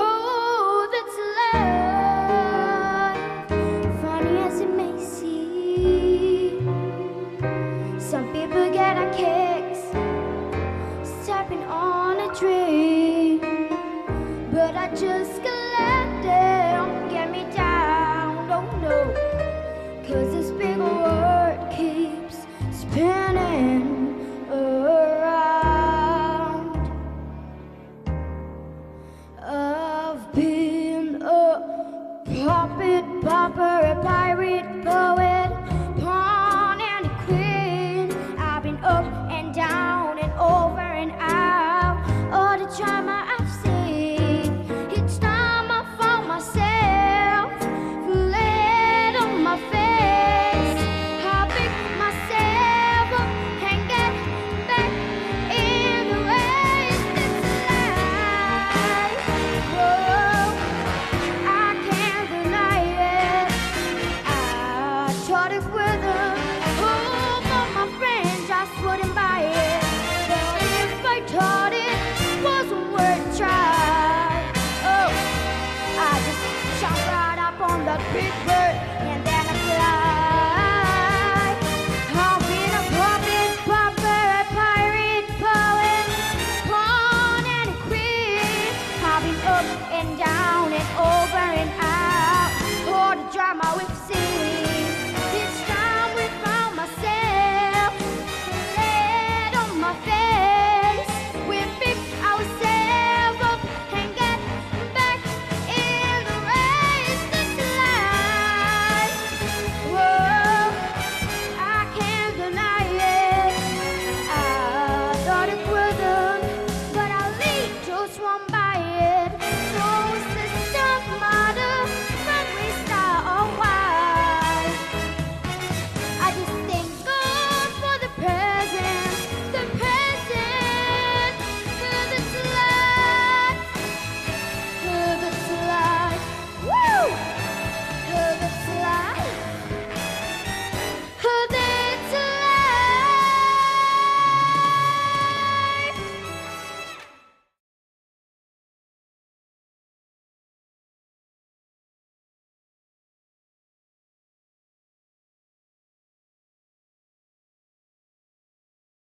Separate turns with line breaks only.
Oh, that's life, funny as it may seem. Some people get a kicks stepping on a dream, but I just can't let them get me down, oh no. 'Cause this big world keeps spinning around. I've been a puppet, pauper, a pirate, poet, pawn and a queen. I've been up and down and over and out all the time I've seen. Each time I found myself flat on my face, I pick myself up and get back in the race. It's life. Whoa, I can't deny it. I tried it with a hope, but my friends just wouldn't buy it. But if I thought it wasn't worth trying, oh, I just jumped right up on that big bird.